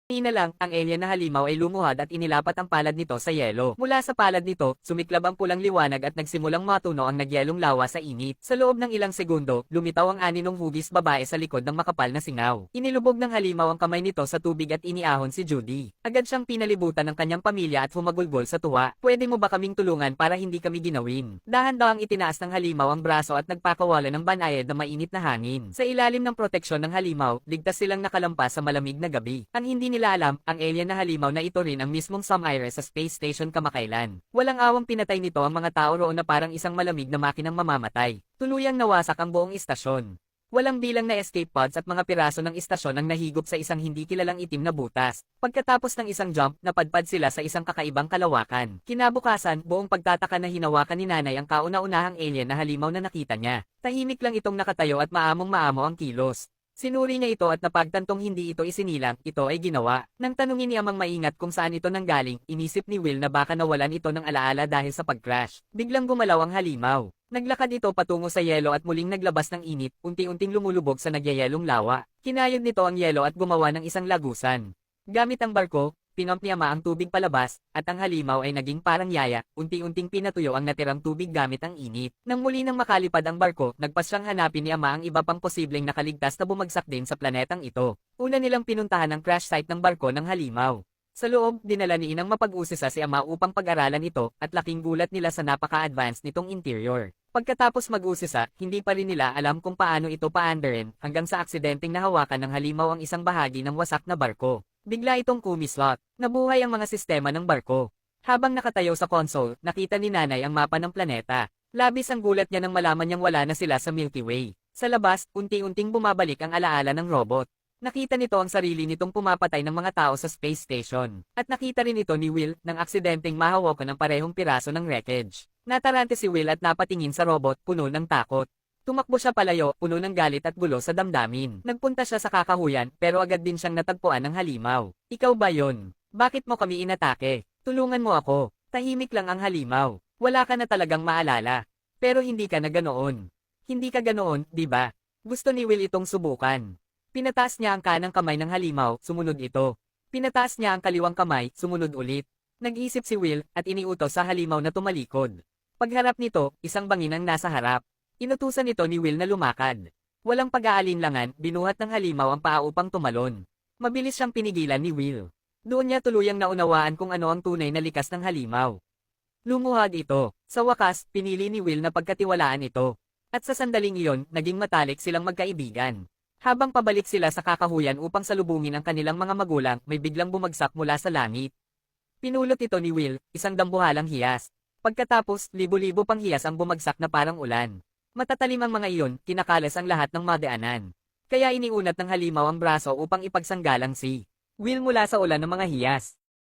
Ina lang, ang alien na halimaw ay lumuhad at inilapat ang palad nito sa yelo. Mula sa palad nito, sumiklab ang pulang liwanag at nagsimulang matuno ang nagyelong lawa sa init. Sa loob ng ilang segundo, lumitaw ang aninong hugis babae sa likod ng makapal na singaw. Inilubog ng halimaw ang kamay nito sa tubig at iniahon si Judy. Agad siyang pinalibutan ng kanyang pamilya at humagulgol sa tuwa. Pwede mo ba kaming tulungan para hindi kami ginawin? Dahan-dahang itinaas ng halimaw ang braso at nagpakawala ng banayad na mainit na hangin. Sa ilalim ng proteksyon ng halimaw, ligtas silang nakalampas sa malamig na gabi. Ang hindi nila alam, ang alien na halimaw na ito rin ang mismong Sam Iris sa space station kamakailan. Walang awang pinatay nito ang mga tao roon na parang isang malamig na makinang mamamatay. Tuluyang nawasak ang buong istasyon. Walang bilang na escape pods at mga piraso ng istasyon ang nahigop sa isang hindi kilalang itim na butas. Pagkatapos ng isang jump, napadpad sila sa isang kakaibang kalawakan. Kinabukasan, buong pagtataka na hinawakan ni nanay ang kauna-unahang alien na halimaw na nakita niya. Tahimik lang itong nakatayo at maamong-maamo ang kilos. Sinuri niya ito at napagtantong hindi ito isinilang, ito ay ginawa. Nang tanungin ni Amang maingat kung saan ito nanggaling, inisip ni Will na baka nawalan ito ng alaala dahil sa pag-crash. Biglang gumalaw ang halimaw. Naglakad ito patungo sa yelo at muling naglabas ng init, unti-unting lumulubog sa nagyayelong lawa. Kinayod nito ang yelo at gumawa ng isang lagusan. Gamit ang barko, pinump ni Ama ang tubig palabas, at ang halimaw ay naging parang yaya, unti-unting pinatuyo ang natirang tubig gamit ang init. Nang muli nang makalipad ang barko, nagpasyang hanapin ni Ama ang iba pang posibleng nakaligtas na bumagsak din sa planetang ito. Una nilang pinuntahan ang crash site ng barko ng halimaw. Sa loob, dinala ni Inang mapag-usisa si Ama upang pag-aralan ito, at laking gulat nila sa napaka-advanced nitong interior. Pagkatapos mag-usisa, hindi pa rin nila alam kung paano ito paandarin, hanggang sa aksidenteng nahawakan ng halimaw ang isang bahagi ng wasak na barko. Bigla itong kumislot. Nabuhay ang mga sistema ng barko. Habang nakatayo sa console, nakita ni Nanay ang mapa ng planeta. Labis ang gulat niya nang malaman niyang wala na sila sa Milky Way. Sa labas, unti-unting bumabalik ang alaala ng robot. Nakita nito ang sarili nitong pumapatay ng mga tao sa space station. At nakita rin ito ni Will nang aksidenteng mahawakan ng parehong piraso ng wreckage. Natarante si Will at napatingin sa robot, puno ng takot. Tumakbo siya palayo, puno ng galit at gulo sa damdamin. Nagpunta siya sa kakahuyan, pero agad din siyang natagpuan ng halimaw. Ikaw ba yon? Bakit mo kami inatake? Tulungan mo ako. Tahimik lang ang halimaw. Wala ka na talagang maalala. Pero hindi ka na ganoon. Hindi ka ganoon, di ba? Gusto ni Will itong subukan. Pinataas niya ang kanang kamay ng halimaw, sumunod ito. Pinataas niya ang kaliwang kamay, sumunod ulit. Nag-isip si Will, at iniutos sa halimaw na tumalikod. Pagharap nito, isang bangin ang nasa harap. Inutusan ito ni Will na lumakad. Walang pag-aalinlangan, binuhat ng halimaw ang paa upang tumalon. Mabilis siyang pinigilan ni Will. Doon niya tuluyang naunawaan kung ano ang tunay na likas ng halimaw. Lumuhad ito. Sa wakas, pinili ni Will na pagkatiwalaan ito. At sa sandaling iyon, naging matalik silang magkaibigan. Habang pabalik sila sa kakahuyan upang salubungin ang kanilang mga magulang, may biglang bumagsak mula sa langit. Pinulot ito ni Will, isang dambuhalang hiyas. Pagkatapos, libo-libo pang hiyas ang bumagsak na parang ulan. Matatalim ang mga iyon, kinakalas ang lahat ng madaanan. Kaya iniunat ng halimaw ang braso upang ipagsanggalang si Will mula sa ulan ng mga hiyas.